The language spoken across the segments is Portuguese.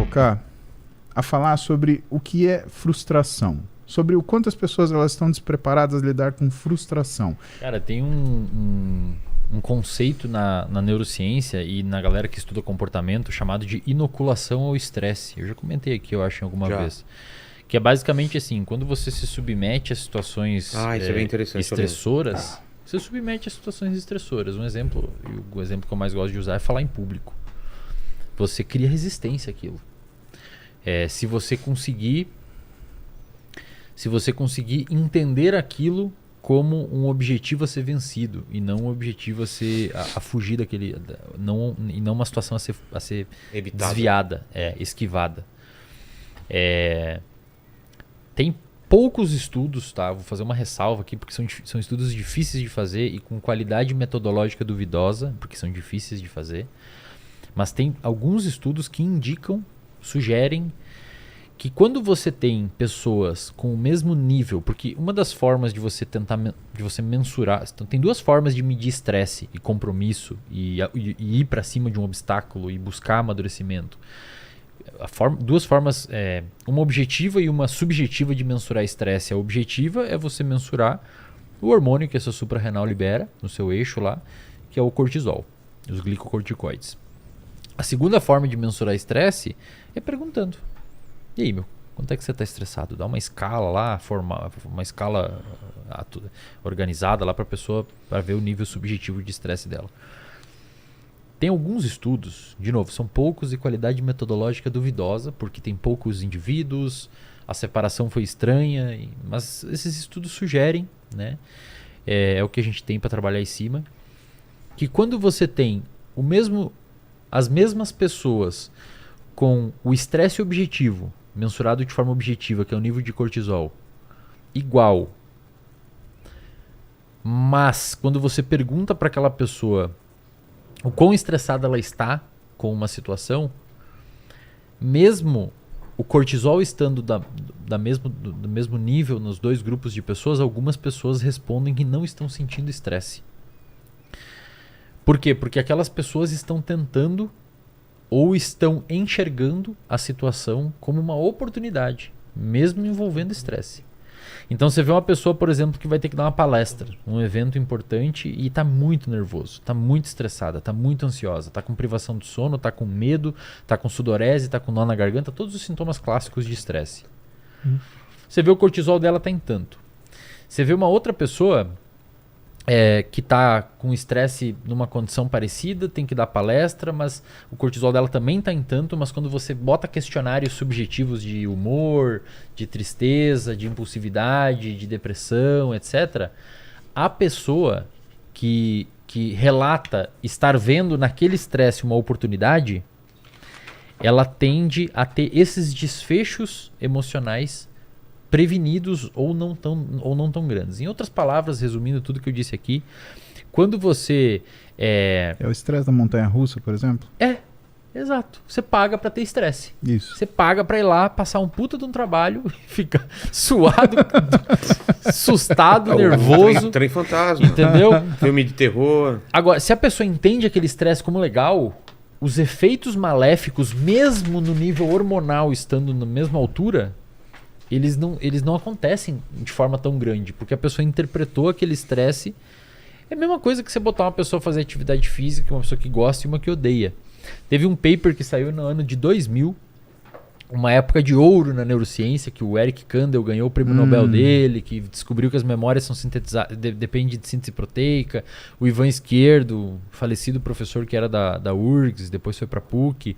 colocar a falar sobre o que é frustração. Sobre o quanto as pessoas elas estão despreparadas a lidar com frustração. Cara, tem um conceito na neurociência e na galera que estuda comportamento chamado de inoculação ao estresse. Eu já comentei aqui, eu acho, alguma vez. Que é basicamente assim, quando você se submete a situações isso é bem interessante, estressoras, você submete a situações estressoras. O exemplo que eu mais gosto de usar é falar em público. Você cria resistência àquilo. Se você conseguir entender aquilo como um objetivo a ser vencido e não um objetivo a fugir daquele, e não uma situação a ser desviada, esquivada. Tem poucos estudos, tá? Vou fazer uma ressalva aqui porque são estudos difíceis de fazer e com qualidade metodológica duvidosa, porque são difíceis de fazer. Mas tem alguns estudos que sugerem que quando você tem pessoas com o mesmo nível, porque uma das formas de você mensurar, então tem duas formas de medir estresse e compromisso e ir para cima de um obstáculo e buscar amadurecimento. Duas formas, uma objetiva e uma subjetiva de mensurar estresse. A objetiva é você mensurar o hormônio que essa suprarrenal libera no seu eixo lá, que é o cortisol, os glicocorticoides. A segunda forma de mensurar estresse é perguntando: e aí, quanto é que você está estressado? Dá uma escala lá, uma escala organizada lá para a pessoa, para ver o nível subjetivo de estresse dela. Tem alguns estudos, de novo, são poucos e qualidade metodológica duvidosa, porque tem poucos indivíduos, a separação foi estranha, mas esses estudos sugerem, né? É o que a gente tem para trabalhar em cima, que quando você tem as mesmas pessoas com o estresse objetivo, mensurado de forma objetiva, que é o nível de cortisol, igual, mas quando você pergunta para aquela pessoa o quão estressada ela está com uma situação, mesmo o cortisol estando do mesmo nível nos dois grupos de pessoas, algumas pessoas respondem que não estão sentindo estresse. Por quê? Porque aquelas pessoas estão tentando ou estão enxergando a situação como uma oportunidade, mesmo envolvendo estresse. Então você vê uma pessoa, por exemplo, que vai ter que dar uma palestra, um evento importante e está muito nervoso, está muito estressada, está muito ansiosa, está com privação de sono, está com medo, está com sudorese, está com nó na garganta, todos os sintomas clássicos de estresse. Você vê o cortisol dela está em tanto. Você vê uma outra pessoa que está com estresse numa condição parecida, tem que dar palestra, mas o cortisol dela também está em tanto, mas quando você bota questionários subjetivos de humor, de tristeza, de impulsividade, de depressão, etc., a pessoa que relata estar vendo naquele estresse uma oportunidade, ela tende a ter esses desfechos emocionais prevenidos ou não tão grandes. Em outras palavras, resumindo tudo que eu disse aqui, quando você... É o estresse da montanha-russa, por exemplo? Exato. Você paga pra ter estresse. Isso. Você paga pra ir lá, passar um puta de um trabalho e ficar suado, assustado, nervoso. Trem fantasma. Entendeu? Filme de terror. Agora, se a pessoa entende aquele estresse como legal, os efeitos maléficos, mesmo no nível hormonal, estando na mesma altura, eles não acontecem de forma tão grande, porque a pessoa interpretou aquele estresse. É a mesma coisa que você botar uma pessoa a fazer atividade física, uma pessoa que gosta e uma que odeia. Teve um paper que saiu no ano de 2000, uma época de ouro na neurociência, que o Eric Kandel ganhou o prêmio Nobel dele, que descobriu que as memórias são sintetizadas, depende de síntese proteica. O Ivan Izquierdo, falecido professor que era da URGS, depois foi para PUC,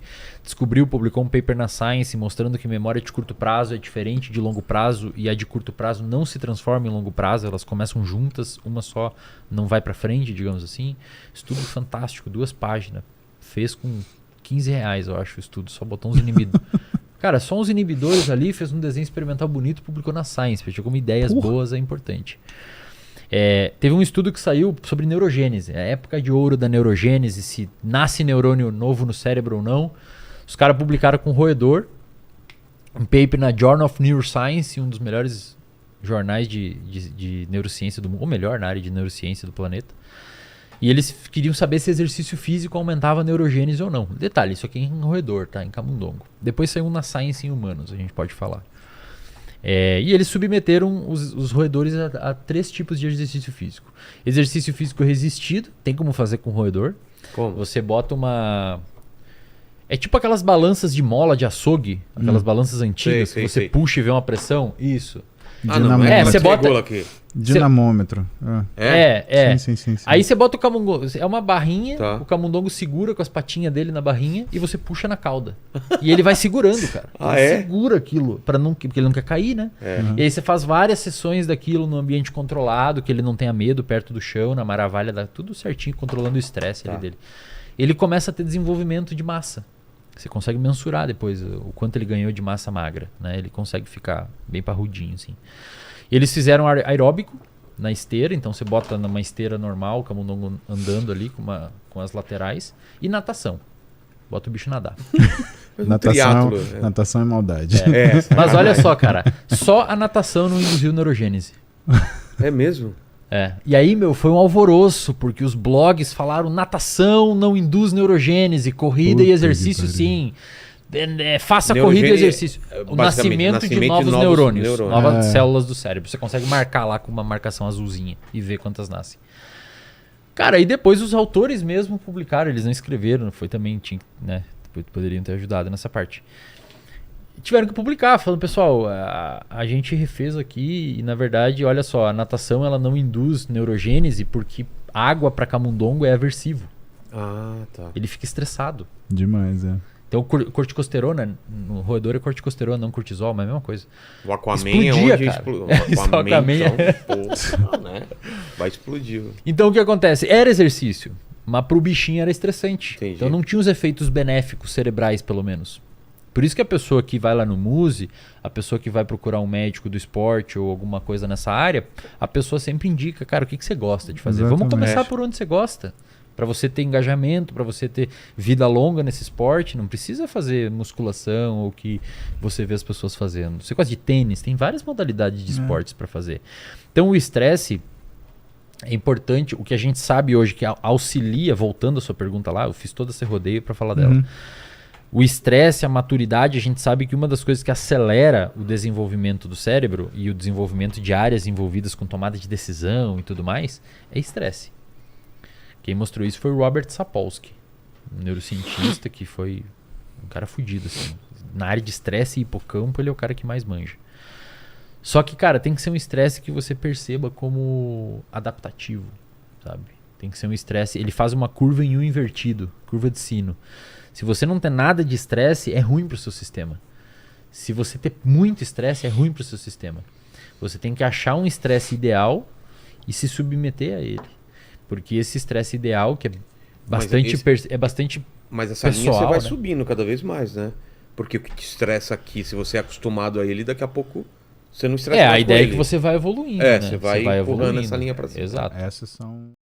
publicou um paper na Science mostrando que memória de curto prazo é diferente de longo prazo e a de curto prazo não se transforma em longo prazo, elas começam juntas, uma só não vai para frente, digamos assim. Estudo fantástico, 2 páginas. Fez com R$15, eu acho, o estudo, só botou uns inibidores. Cara, só uns inibidores ali, fez um desenho experimental bonito e publicou na Science. Fechou como ideias boas, é importante. Teve um estudo que saiu sobre neurogênese, a época de ouro da neurogênese, se nasce neurônio novo no cérebro ou não. Os caras publicaram com roedor, um paper na Journal of Neuroscience, um dos melhores jornais de neurociência do mundo, ou melhor, na área de neurociência do planeta. E eles queriam saber se exercício físico aumentava a neurogênese ou não. Detalhe, isso aqui é em roedor, tá? Em camundongo. Depois saiu na Science em humanos, a gente pode falar. E eles submeteram os roedores a 3 tipos de exercício físico. Exercício físico resistido, tem como fazer com roedor. Como? Você bota uma... É tipo aquelas balanças de mola de açougue, aquelas balanças antigas, Sei, que você sei. puxa e vê uma pressão. Isso. Ah, não é você bota- aqui. Dinamômetro. Sim. Sim. Aí você bota o camundongo, é uma barrinha, Tá. o camundongo segura com as patinhas dele na barrinha e você puxa na cauda. E ele vai segurando, cara. Ah, ele é? segura aquilo, porque ele não quer cair, né? E aí você faz várias sessões daquilo no ambiente controlado, que ele não tenha medo, perto do chão, na maravilha, tudo certinho, controlando o estresse ali dele. Ele começa a ter desenvolvimento de massa. Você consegue mensurar depois o quanto ele ganhou de massa magra, né? Ele consegue ficar bem parrudinho, assim. Eles fizeram aeróbico na esteira, então você bota numa esteira normal, o camundongo andando ali com as laterais, e natação. Bota o bicho nadar. Natação é maldade. Mas olha só, cara, só a natação não induziu neurogênese. É mesmo? E aí, foi um alvoroço, porque os blogs falaram natação não induz neurogênese, corrida Puta e exercício que sim. Faça Neurogênese corrida e exercício. O basicamente, nascimento de novos neurônios, neurônios. novas células do cérebro. Você consegue marcar lá com uma marcação azulzinha e ver quantas nascem. Cara, e depois os autores mesmo publicaram, eles não escreveram, foi também, né, poderiam ter ajudado nessa parte. Tiveram que publicar, falando, pessoal, a gente refez aqui e na verdade, olha só, a natação ela não induz neurogênese porque água para camundongo é aversivo. Ah, tá. Ele fica estressado. Demais, Então, corticosterona, no roedor é corticosterona, não cortisol, mas é a mesma coisa. O Aquaman Explodia, é onde cara. explodiu. Isso, o Aquaman Então, né? Vai explodir. Então, o que acontece? Era exercício, mas pro bichinho era estressante. Entendi. Então, não tinha os efeitos benéficos cerebrais, pelo menos. Por isso que a pessoa que vai lá no Muse, a pessoa que vai procurar um médico do esporte ou alguma coisa nessa área, a pessoa sempre indica, cara, o que você gosta de fazer? Vamos Exatamente. começar por onde você gosta. Para você ter engajamento, para você ter vida longa nesse esporte, não precisa fazer musculação ou o que você vê as pessoas fazendo. Você gosta de tênis, tem várias modalidades de esportes para fazer. Então o estresse é importante, o que a gente sabe hoje que auxilia, voltando à sua pergunta lá, eu fiz todo esse rodeio para falar dela. O estresse, a maturidade, a gente sabe que uma das coisas que acelera o desenvolvimento do cérebro e o desenvolvimento de áreas envolvidas com tomada de decisão e tudo mais é estresse. Quem mostrou isso foi o Robert Sapolsky, um neurocientista que foi um cara fudido, assim. Na área de estresse e hipocampo, ele é o cara que mais manja. Só que, cara, tem que ser um estresse que você perceba como adaptativo, sabe? Tem que ser um estresse... Ele faz uma curva em U invertido, curva de sino. Se você não tem nada de estresse, é ruim para o seu sistema. Se você ter muito estresse, é ruim para o seu sistema. Você tem que achar um estresse ideal e se submeter a ele. Porque esse estresse ideal, que é bastante, Mas essa linha pessoal, você vai né? subindo cada vez mais, né? Porque o que te estressa aqui, se você é acostumado a ele, daqui a pouco você não estressa mais a com ideia é ele. que você vai evoluindo, É, né? você vai empurrando evoluindo. essa linha pra cima. Exato. Essas são...